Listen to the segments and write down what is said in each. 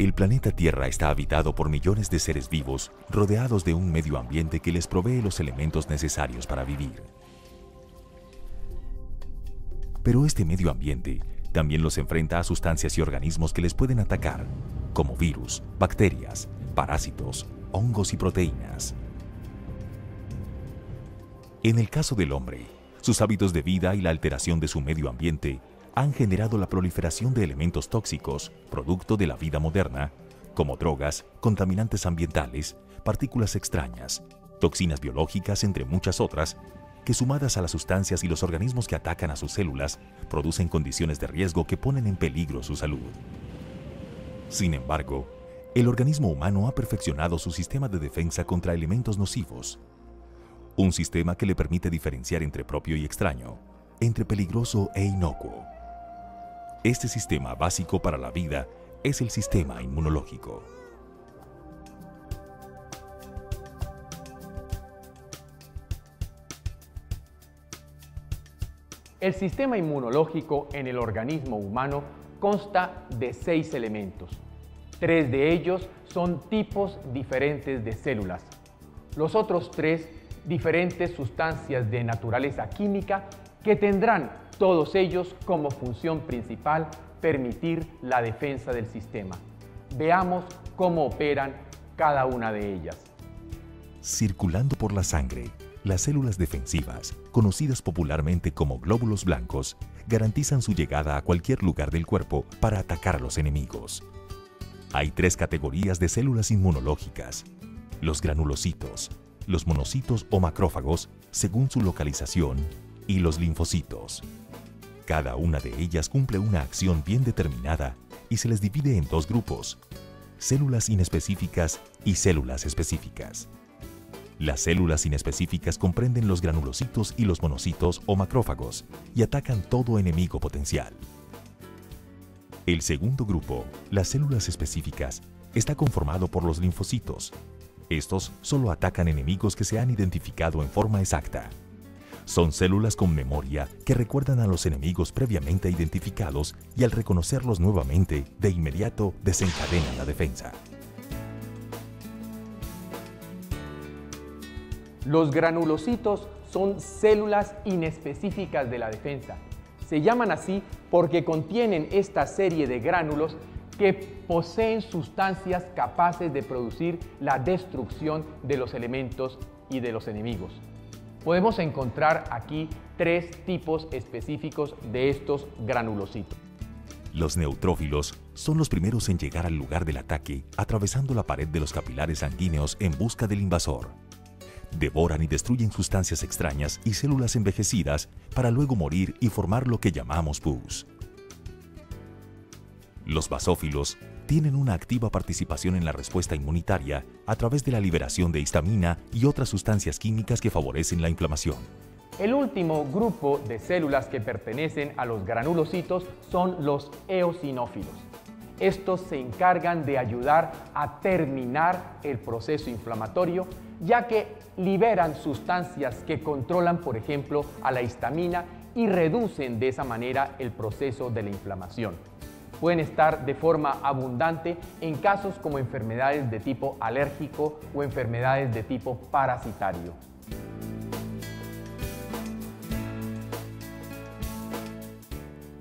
El planeta Tierra está habitado por millones de seres vivos rodeados de un medio ambiente que les provee los elementos necesarios para vivir. Pero este medio ambiente también los enfrenta a sustancias y organismos que les pueden atacar, como virus, bacterias, parásitos, hongos y proteínas. En el caso del hombre, sus hábitos de vida y la alteración de su medio ambiente han generado la proliferación de elementos tóxicos, producto de la vida moderna, como drogas, contaminantes ambientales, partículas extrañas, toxinas biológicas, entre muchas otras, que sumadas a las sustancias y los organismos que atacan a sus células, producen condiciones de riesgo que ponen en peligro su salud. Sin embargo, el organismo humano ha perfeccionado su sistema de defensa contra elementos nocivos, un sistema que le permite diferenciar entre propio y extraño, entre peligroso e inocuo. Este sistema básico para la vida es el sistema inmunológico. El sistema inmunológico en el organismo humano consta de 6 elementos. 3 de ellos son tipos diferentes de células. Los otros 3, diferentes sustancias de naturaleza química que tendrán todos ellos como función principal permitir la defensa del sistema. Veamos cómo operan cada una de ellas. Circulando por la sangre, las células defensivas, conocidas popularmente como glóbulos blancos, garantizan su llegada a cualquier lugar del cuerpo para atacar a los enemigos. Hay 3 categorías de células inmunológicas: los granulocitos, los monocitos o macrófagos, según su localización, y los linfocitos. Cada una de ellas cumple una acción bien determinada y se les divide en 2 grupos: células inespecíficas y células específicas. Las células inespecíficas comprenden los granulocitos y los monocitos o macrófagos y atacan todo enemigo potencial. El segundo grupo, las células específicas, está conformado por los linfocitos. Estos solo atacan enemigos que se han identificado en forma exacta. Son células con memoria que recuerdan a los enemigos previamente identificados y al reconocerlos nuevamente, de inmediato desencadenan la defensa. Los granulocitos son células inespecíficas de la defensa. Se llaman así porque contienen esta serie de gránulos que poseen sustancias capaces de producir la destrucción de los elementos y de los enemigos. Podemos encontrar aquí 3 tipos específicos de estos granulocitos. Los neutrófilos son los primeros en llegar al lugar del ataque, atravesando la pared de los capilares sanguíneos en busca del invasor. Devoran y destruyen sustancias extrañas y células envejecidas para luego morir y formar lo que llamamos pus. Los basófilos tienen una activa participación en la respuesta inmunitaria a través de la liberación de histamina y otras sustancias químicas que favorecen la inflamación. El último grupo de células que pertenecen a los granulocitos son los eosinófilos. Estos se encargan de ayudar a terminar el proceso inflamatorio, ya que liberan sustancias que controlan, por ejemplo, a la histamina y reducen de esa manera el proceso de la inflamación. Pueden estar de forma abundante en casos como enfermedades de tipo alérgico o enfermedades de tipo parasitario.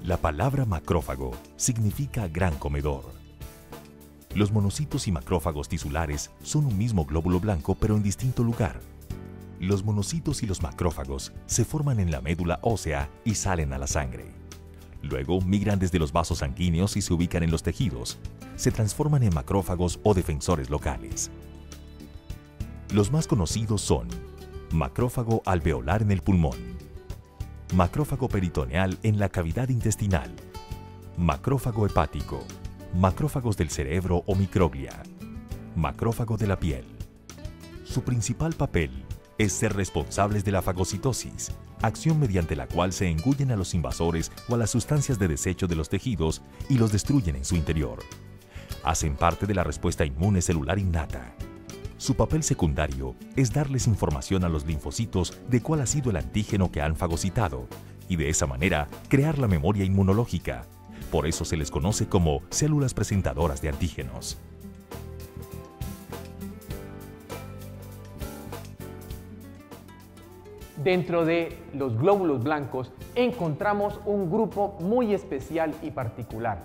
La palabra macrófago significa gran comedor. Los monocitos y macrófagos tisulares son un mismo glóbulo blanco pero en distinto lugar. Los monocitos y los macrófagos se forman en la médula ósea y salen a la sangre. Luego migran desde los vasos sanguíneos y se ubican en los tejidos. Se transforman en macrófagos o defensores locales. Los más conocidos son macrófago alveolar en el pulmón, macrófago peritoneal en la cavidad intestinal, macrófago hepático, macrófagos del cerebro o microglia, macrófago de la piel. Su principal papel es ser responsables de la fagocitosis, acción mediante la cual se engullen a los invasores o a las sustancias de desecho de los tejidos y los destruyen en su interior. Hacen parte de la respuesta inmune celular innata. Su papel secundario es darles información a los linfocitos de cuál ha sido el antígeno que han fagocitado y de esa manera crear la memoria inmunológica, Por eso se les conoce como células presentadoras de antígenos. Dentro de los glóbulos blancos encontramos un grupo muy especial y particular.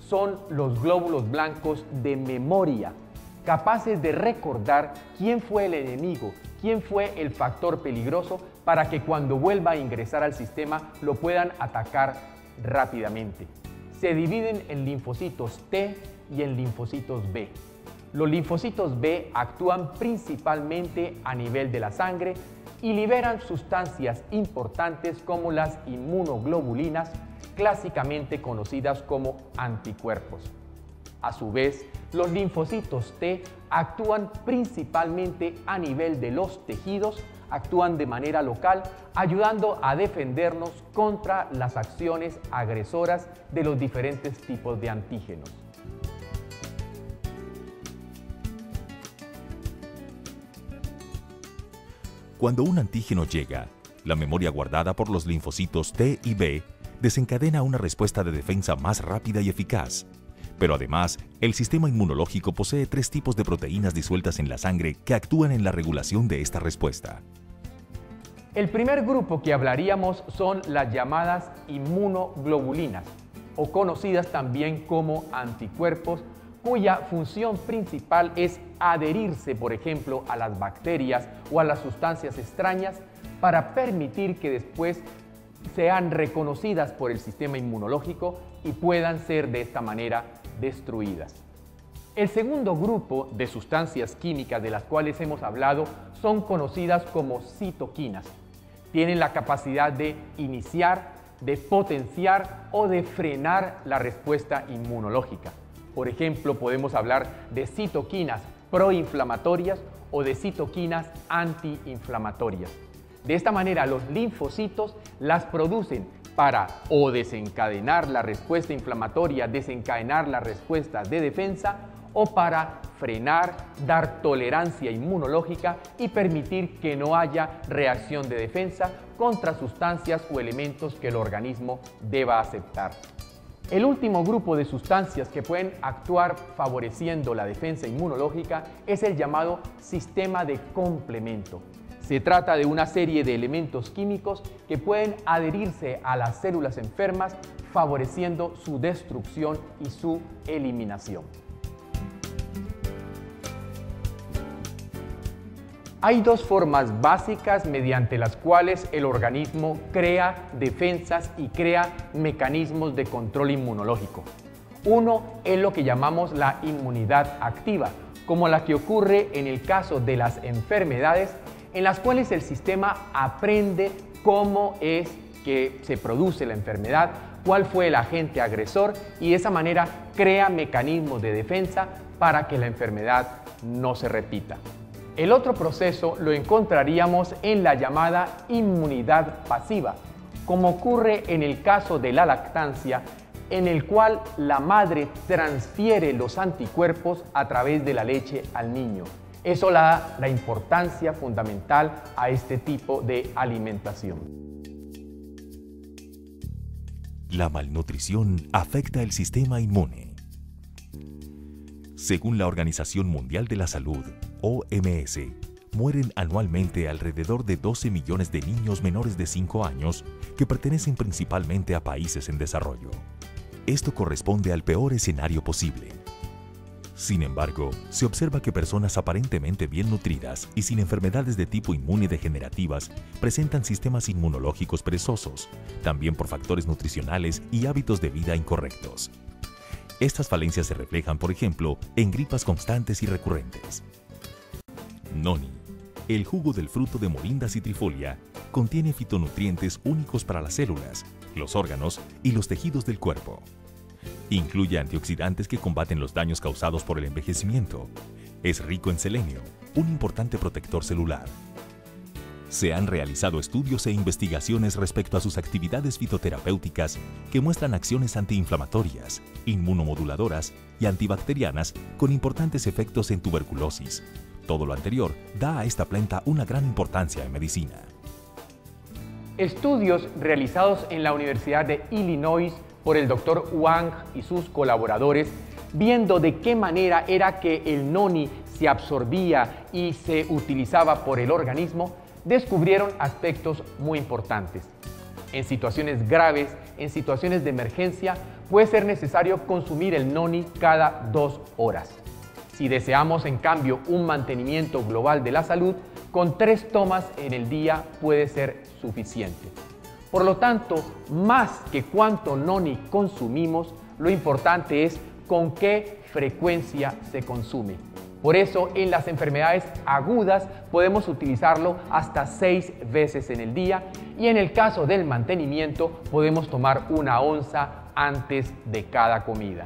Son los glóbulos blancos de memoria, capaces de recordar quién fue el enemigo, quién fue el factor peligroso, para que cuando vuelva a ingresar al sistema lo puedan atacar rápidamente. Se dividen en linfocitos T y en linfocitos B. Los linfocitos B actúan principalmente a nivel de la sangre y liberan sustancias importantes como las inmunoglobulinas, clásicamente conocidas como anticuerpos. A su vez, los linfocitos T actúan principalmente a nivel de los tejidos, actúan de manera local, ayudando a defendernos contra las acciones agresoras de los diferentes tipos de antígenos. Cuando un antígeno llega, la memoria guardada por los linfocitos T y B desencadena una respuesta de defensa más rápida y eficaz. Pero además, el sistema inmunológico posee 3 tipos de proteínas disueltas en la sangre que actúan en la regulación de esta respuesta. El primer grupo que hablaríamos son las llamadas inmunoglobulinas, o conocidas también como anticuerpos, cuya función principal es adherirse, por ejemplo, a las bacterias o a las sustancias extrañas para permitir que después sean reconocidas por el sistema inmunológico y puedan ser de esta manera destruidas. El segundo grupo de sustancias químicas de las cuales hemos hablado son conocidas como citoquinas. Tienen la capacidad de iniciar, de potenciar o de frenar la respuesta inmunológica. Por ejemplo, podemos hablar de citoquinas proinflamatorias o de citoquinas antiinflamatorias. De esta manera, los linfocitos las producen para o desencadenar la respuesta inflamatoria, desencadenar la respuesta de defensa, o para frenar, dar tolerancia inmunológica y permitir que no haya reacción de defensa contra sustancias o elementos que el organismo deba aceptar. El último grupo de sustancias que pueden actuar favoreciendo la defensa inmunológica es el llamado sistema de complemento. Se trata de una serie de elementos químicos que pueden adherirse a las células enfermas, favoreciendo su destrucción y su eliminación. Hay 2 formas básicas mediante las cuales el organismo crea defensas y crea mecanismos de control inmunológico. Uno es lo que llamamos la inmunidad activa, como la que ocurre en el caso de las enfermedades, en las cuales el sistema aprende cómo es que se produce la enfermedad, cuál fue el agente agresor, y de esa manera crea mecanismos de defensa para que la enfermedad no se repita. El otro proceso lo encontraríamos en la llamada inmunidad pasiva, como ocurre en el caso de la lactancia, en el cual la madre transfiere los anticuerpos a través de la leche al niño. Eso le da la importancia fundamental a este tipo de alimentación. La malnutrición afecta el sistema inmune. Según la Organización Mundial de la Salud, OMS, mueren anualmente alrededor de 12 millones de niños menores de 5 años que pertenecen principalmente a países en desarrollo. Esto corresponde al peor escenario posible. Sin embargo, se observa que personas aparentemente bien nutridas y sin enfermedades de tipo inmune degenerativas presentan sistemas inmunológicos perezosos, también por factores nutricionales y hábitos de vida incorrectos. Estas falencias se reflejan, por ejemplo, en gripas constantes y recurrentes. Noni, el jugo del fruto de morinda citrifolia, contiene fitonutrientes únicos para las células, los órganos y los tejidos del cuerpo. Incluye antioxidantes que combaten los daños causados por el envejecimiento. Es rico en selenio, un importante protector celular. Se han realizado estudios e investigaciones respecto a sus actividades fitoterapéuticas que muestran acciones antiinflamatorias, inmunomoduladoras y antibacterianas con importantes efectos en tuberculosis. Todo lo anterior da a esta planta una gran importancia en medicina. Estudios realizados en la Universidad de Illinois por el Dr. Wang y sus colaboradores, viendo de qué manera era que el noni se absorbía y se utilizaba por el organismo, descubrieron aspectos muy importantes. En situaciones graves, en situaciones de emergencia, puede ser necesario consumir el noni cada 2 horas. Si deseamos, en cambio, un mantenimiento global de la salud, con 3 tomas en el día puede ser suficiente. Por lo tanto, más que cuánto noni consumimos, lo importante es con qué frecuencia se consume. Por eso, en las enfermedades agudas podemos utilizarlo hasta 6 veces en el día y en el caso del mantenimiento podemos tomar 1 onza antes de cada comida.